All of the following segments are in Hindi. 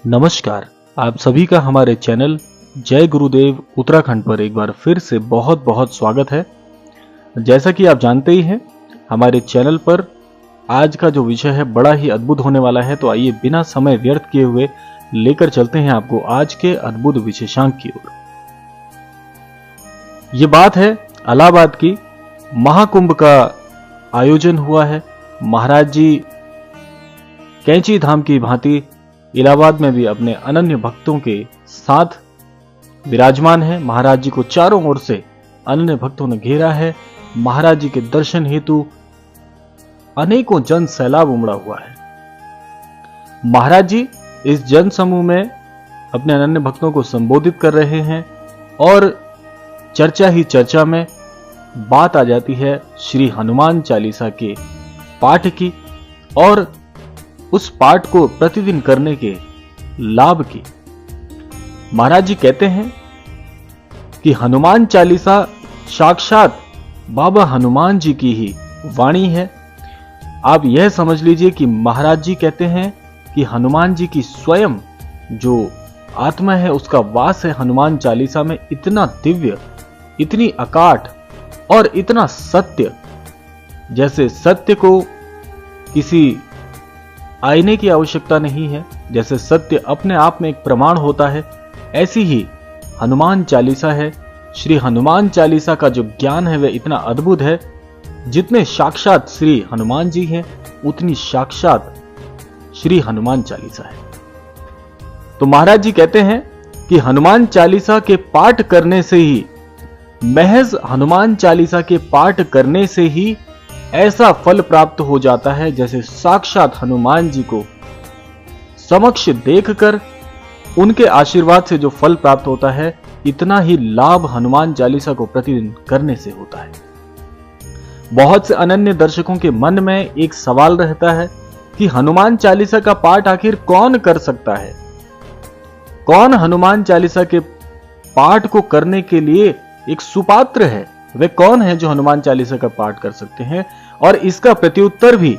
नमस्कार, आप सभी का हमारे चैनल जय गुरुदेव उत्तराखंड पर एक बार फिर से बहुत बहुत स्वागत है। जैसा कि आप जानते ही हैं, हमारे चैनल पर आज का जो विषय है बड़ा ही अद्भुत होने वाला है। तो आइए बिना समय व्यर्थ किए हुए लेकर चलते हैं आपको आज के अद्भुत विशेषांक की ओर। ये बात है इलाहाबाद की, महाकुंभ का आयोजन हुआ है। महाराज जी कैंची धाम की भांति इलाहाबाद में भी अपने अनन्य भक्तों के साथ विराजमान है। महाराज जी को चारों ओर से अनन्य भक्तों ने घेरा है। महाराज जी के दर्शन हेतु अनेकों जन सैलाब उमड़ा हुआ है। महाराज जी इस जन समूह में अपने अनन्य भक्तों को संबोधित कर रहे हैं और चर्चा ही चर्चा में बात आ जाती है श्री हनुमान चालीसा के पाठ की और उस पाठ को प्रतिदिन करने के लाभ की। महाराज जी कहते हैं कि हनुमान चालीसा साक्षात बाबा हनुमान जी की ही वाणी है। आप यह समझ लीजिए कि महाराज जी कहते हैं कि हनुमान जी की स्वयं जो आत्मा है उसका वास है हनुमान चालीसा में। इतना दिव्य, इतनी अकाट और इतना सत्य, जैसे सत्य को किसी आईने की आवश्यकता नहीं है, जैसे सत्य अपने आप में एक प्रमाण होता है, ऐसी ही हनुमान चालीसा है। श्री हनुमान चालीसा का जो ज्ञान है वह इतना अद्भुत है, जितने साक्षात श्री हनुमान जी हैं उतनी साक्षात श्री हनुमान चालीसा है। तो महाराज जी कहते हैं कि हनुमान चालीसा के पाठ करने से ही, महज हनुमान चालीसा के पाठ करने से ही ऐसा फल प्राप्त हो जाता है जैसे साक्षात हनुमान जी को समक्ष देखकर उनके आशीर्वाद से जो फल प्राप्त होता है, इतना ही लाभ हनुमान चालीसा को प्रतिदिन करने से होता है। बहुत से अनन्य दर्शकों के मन में एक सवाल रहता है कि हनुमान चालीसा का पाठ आखिर कौन कर सकता है? कौन हनुमान चालीसा के पाठ को करने के लिए एक सुपात्र है? वे कौन है जो हनुमान चालीसा का पाठ कर सकते हैं? और इसका प्रत्युत्तर भी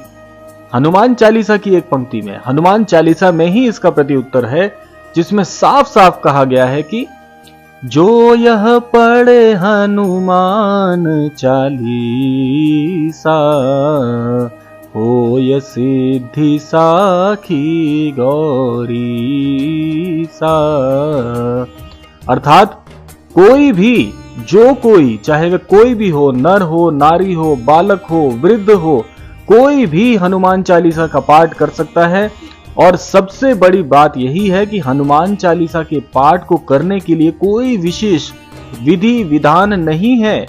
हनुमान चालीसा की एक पंक्ति में, हनुमान चालीसा में ही इसका प्रत्युत्तर है, जिसमें साफ साफ कहा गया है कि जो यह पढ़े हनुमान चालीसा होय सिद्धि साखी गौरी सा। अर्थात कोई भी, जो कोई, चाहे वह कोई भी हो, नर हो, नारी हो, बालक हो, वृद्ध हो, कोई भी हनुमान चालीसा का पाठ कर सकता है। और सबसे बड़ी बात यही है कि हनुमान चालीसा के पाठ को करने के लिए कोई विशेष विधि विधान नहीं है।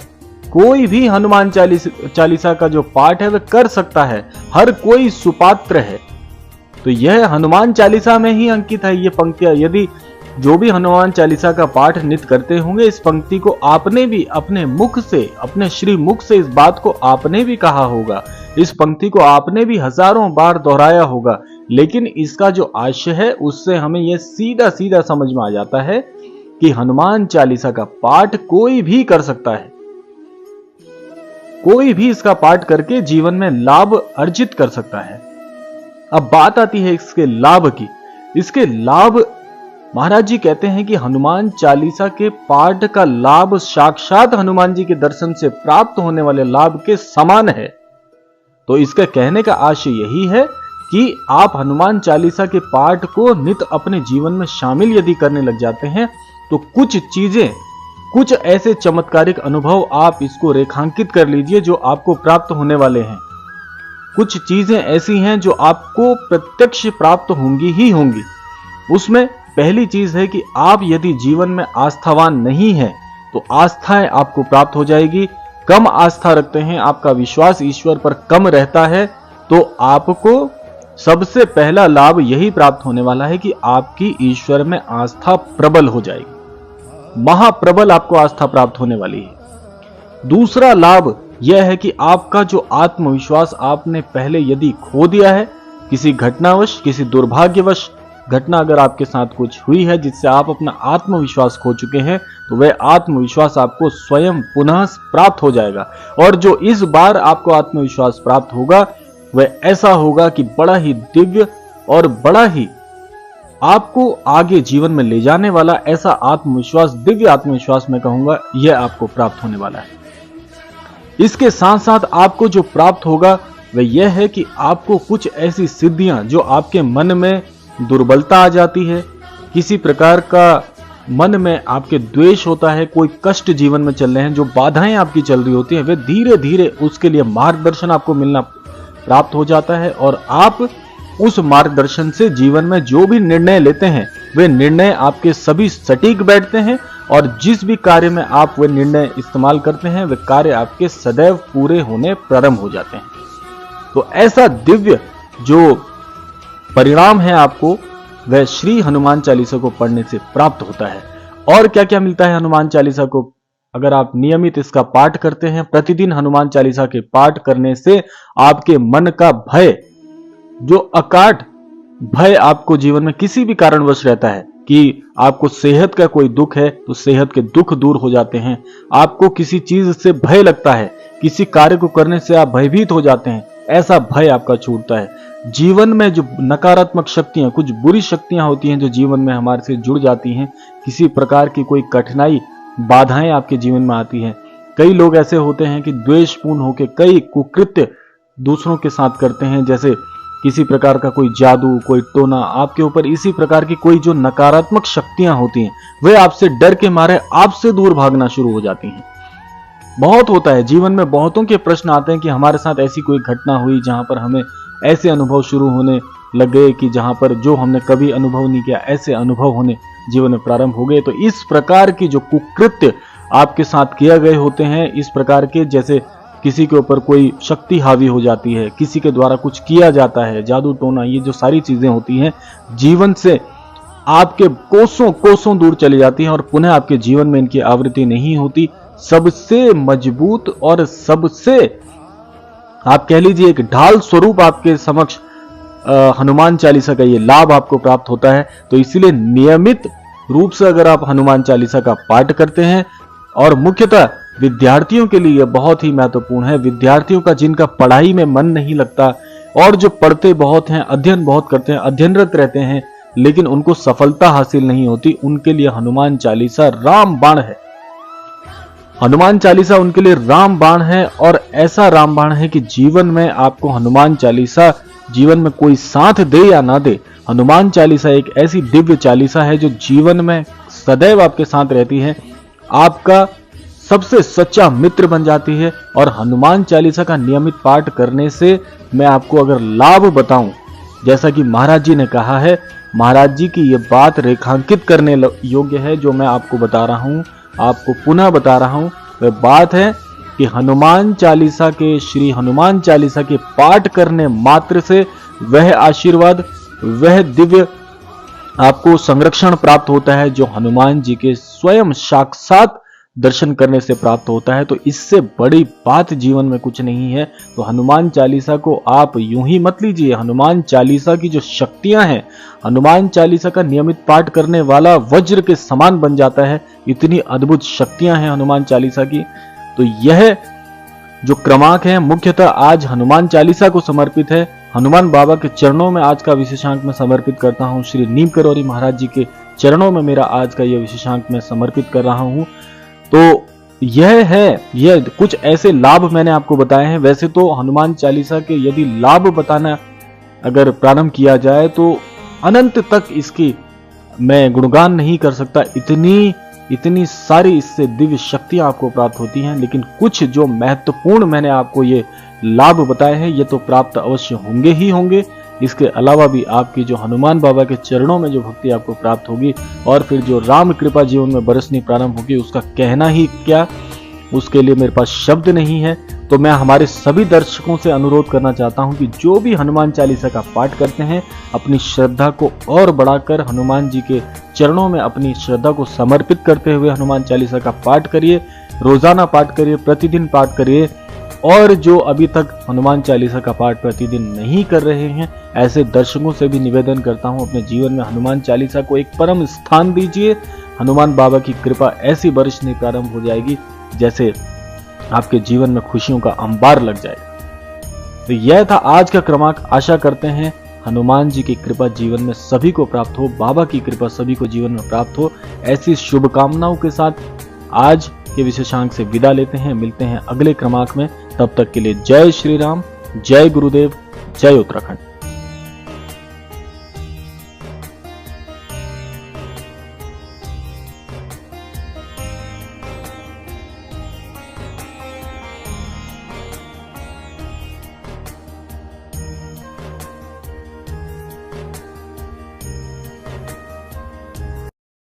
कोई भी हनुमान चालीसा का जो पाठ है वह कर सकता है, हर कोई सुपात्र है। तो यह हनुमान चालीसा में ही अंकित है ये पंक्तियां। यदि जो भी हनुमान चालीसा का पाठ नित्य करते होंगे, इस पंक्ति को आपने भी अपने मुख से, अपने श्री मुख से इस बात को आपने भी कहा होगा, इस पंक्ति को आपने भी हजारों बार दोहराया होगा। लेकिन इसका जो आशय है उससे हमें यह सीधा सीधा समझ में आ जाता है कि हनुमान चालीसा का पाठ कोई भी कर सकता है। कोई भी इसका पाठ करके जीवन में लाभ अर्जित कर सकता है। अब बात आती है इसके लाभ की। इसके लाभ, महाराज जी कहते हैं कि हनुमान चालीसा के पाठ का लाभ साक्षात हनुमान जी के दर्शन से प्राप्त होने वाले लाभ के समान है। तो इसके कहने का आशय यही है कि आप हनुमान चालीसा के पाठ को नित्य अपने जीवन में शामिल यदि करने लग जाते हैं तो कुछ चीजें, कुछ ऐसे चमत्कारिक अनुभव आप इसको रेखांकित कर लीजिए जो आपको प्राप्त होने वाले हैं। कुछ चीजें ऐसी हैं जो आपको प्रत्यक्ष प्राप्त होंगी ही होंगी। उसमें पहली चीज है कि आप यदि जीवन में आस्थावान नहीं है तो आस्थाएं आपको प्राप्त हो जाएगी। कम आस्था रखते हैं, आपका विश्वास ईश्वर पर कम रहता है, तो आपको सबसे पहला लाभ यही प्राप्त होने वाला है कि आपकी ईश्वर में आस्था प्रबल हो जाएगी। महाप्रबल आपको आस्था प्राप्त होने वाली है। दूसरा लाभ यह है कि आपका जो आत्मविश्वास आपने पहले यदि खो दिया है, किसी घटनावश, किसी दुर्भाग्यवश घटना अगर आपके साथ कुछ हुई है जिससे आप अपना आत्मविश्वास खो चुके हैं, तो वह आत्मविश्वास आपको स्वयं पुनः प्राप्त हो जाएगा। और जो इस बार आपको आत्मविश्वास प्राप्त होगा वह ऐसा होगा कि बड़ा ही दिव्य और बड़ा ही आपको आगे जीवन में ले जाने वाला ऐसा आत्मविश्वास, दिव्य आत्मविश्वास मैं कहूंगा, यह आपको प्राप्त होने वाला है। इसके साथ साथ आपको जो प्राप्त होगा वह यह है कि आपको कुछ ऐसी सिद्धियां, जो आपके मन में दुर्बलता आ जाती है, किसी प्रकार का मन में आपके द्वेष होता है, कोई कष्ट जीवन में चल रहे हैं, जो बाधाएं आपकी चल रही होती हैं, वे धीरे धीरे उसके लिए मार्गदर्शन आपको मिलना प्राप्त हो जाता है और आप उस मार्गदर्शन से जीवन में जो भी निर्णय लेते हैं वे निर्णय आपके सभी सटीक बैठते हैं और जिस भी कार्य में आप वे निर्णय इस्तेमाल करते हैं वे कार्य आपके सदैव पूरे होने प्रारंभ हो जाते हैं। तो ऐसा दिव्य जो परिणाम है आपको, वह श्री हनुमान चालीसा को पढ़ने से प्राप्त होता है। और क्या क्या मिलता है हनुमान चालीसा को? अगर आप नियमित इसका पाठ करते हैं, प्रतिदिन हनुमान चालीसा के पाठ करने से आपके मन का भय, जो अकाट भय आपको जीवन में किसी भी कारणवश रहता है, कि आपको सेहत का कोई दुख है तो सेहत के दुख दूर हो जाते हैं, आपको किसी चीज से भय लगता है, किसी कार्य को करने से आप भयभीत हो जाते हैं, ऐसा भय आपका छूटता है। जीवन में जो नकारात्मक शक्तियां, कुछ बुरी शक्तियां होती हैं जो जीवन में हमारे से जुड़ जाती हैं, किसी प्रकार की कोई कठिनाई, बाधाएं आपके जीवन में आती हैं। कई लोग ऐसे होते हैं कि द्वेषपूर्ण होकर कई कुकृत्य दूसरों के साथ करते हैं, जैसे किसी प्रकार का कोई जादू, कोई टोना आपके ऊपर, इसी प्रकार की कोई जो नकारात्मक शक्तियां होती हैं वे आपसे डर के मारे आपसे दूर भागना शुरू हो जाती हैं। बहुत होता है जीवन में, बहुतों के प्रश्न आते हैं कि हमारे साथ ऐसी कोई घटना हुई जहां पर हमें ऐसे अनुभव शुरू होने लग गए कि जहां पर जो हमने कभी अनुभव नहीं किया, ऐसे अनुभव होने जीवन में प्रारंभ हो गए। तो इस प्रकार की जो कुकृत्य आपके साथ किए गए होते हैं, इस प्रकार के, जैसे किसी के ऊपर कोई शक्ति हावी हो जाती है, किसी के द्वारा कुछ किया जाता है, जादू टोना, ये जो सारी चीजें होती हैं जीवन से आपके कोसों कोसों दूर चली जाती हैं और पुनः आपके जीवन में इनकी आवृत्ति नहीं होती। सबसे मजबूत और सबसे, आप कह लीजिए, एक ढाल स्वरूप आपके समक्ष हनुमान चालीसा का ये लाभ आपको प्राप्त होता है। तो इसीलिए नियमित रूप से अगर आप हनुमान चालीसा का पाठ करते हैं, और मुख्यतः विद्यार्थियों के लिए यह बहुत ही महत्वपूर्ण है, विद्यार्थियों का जिनका पढ़ाई में मन नहीं लगता और जो पढ़ते बहुत हैं, अध्ययन बहुत करते हैं, अध्ययनरत रहते हैं, लेकिन उनको सफलता हासिल नहीं होती, उनके लिए हनुमान चालीसा रामबाण है। हनुमान चालीसा उनके लिए रामबाण है, और ऐसा रामबाण है कि जीवन में आपको हनुमान चालीसा, जीवन में कोई साथ दे या ना दे, हनुमान चालीसा एक ऐसी दिव्य चालीसा है जो जीवन में सदैव आपके साथ रहती है, आपका सबसे सच्चा मित्र बन जाती है। और हनुमान चालीसा का नियमित पाठ करने से मैं आपको अगर लाभ बताऊं, जैसा कि महाराज जी ने कहा है, महाराज जी की ये बात रेखांकित करने योग्य है, जो मैं आपको बता रहा हूं, आपको पुनः बता रहा हूं, वह बात है कि हनुमान चालीसा के, श्री हनुमान चालीसा के पाठ करने मात्र से वह आशीर्वाद, वह दिव्य आपको संरक्षण प्राप्त होता है जो हनुमान जी के स्वयं साक्षात दर्शन करने से प्राप्त होता है। तो इससे बड़ी बात जीवन में कुछ नहीं है। तो हनुमान चालीसा को आप यूं ही मत लीजिए, हनुमान चालीसा की जो शक्तियां हैं, हनुमान चालीसा का नियमित पाठ करने वाला वज्र के समान बन जाता है, इतनी अद्भुत शक्तियां हैं हनुमान चालीसा की। तो यह जो क्रमांक है मुख्यतः आज हनुमान चालीसा को समर्पित है। हनुमान बाबा के चरणों में आज का विशेषांक मैं समर्पित करता हूं, श्री नीम करौरी महाराज जी के चरणों में मेरा आज का यह विशेषांक मैं समर्पित कर रहा हूं। तो यह है, यह कुछ ऐसे लाभ मैंने आपको बताए हैं। वैसे तो हनुमान चालीसा के यदि लाभ बताना अगर प्रारंभ किया जाए तो अनंत तक इसकी मैं गुणगान नहीं कर सकता, इतनी सारी इससे दिव्य शक्तियां आपको प्राप्त होती हैं। लेकिन कुछ जो महत्वपूर्ण मैंने आपको ये लाभ बताए हैं, ये तो प्राप्त अवश्य होंगे ही होंगे। इसके अलावा भी आपकी जो हनुमान बाबा के चरणों में जो भक्ति आपको प्राप्त होगी, और फिर जो राम कृपा जीवन में बरसनी प्रारंभ होगी, उसका कहना ही क्या, उसके लिए मेरे पास शब्द नहीं है। तो मैं हमारे सभी दर्शकों से अनुरोध करना चाहता हूं कि जो भी हनुमान चालीसा का पाठ करते हैं, अपनी श्रद्धा को और बढ़ाकर हनुमान जी के चरणों में अपनी श्रद्धा को समर्पित करते हुए हनुमान चालीसा का पाठ करिए, रोजाना पाठ करिए, प्रतिदिन पाठ करिए। और जो अभी तक हनुमान चालीसा का पाठ प्रतिदिन नहीं कर रहे हैं, ऐसे दर्शकों से भी निवेदन करता हूं, अपने जीवन में हनुमान चालीसा को एक परम स्थान दीजिए। हनुमान बाबा की कृपा ऐसी बरसनी प्रारंभ हो जाएगी जैसे आपके जीवन में खुशियों का अंबार लग जाएगा। तो यह था आज का क्रमांक। आशा करते हैं हनुमान जी की कृपा जीवन में सभी को प्राप्त हो, बाबा की कृपा सभी को जीवन में प्राप्त हो, ऐसी शुभकामनाओं के साथ आज के विशेषांक से विदा लेते हैं। मिलते हैं अगले क्रमांक में, तब तक के लिए जय श्री राम, जय गुरुदेव, जय उत्तराखंड।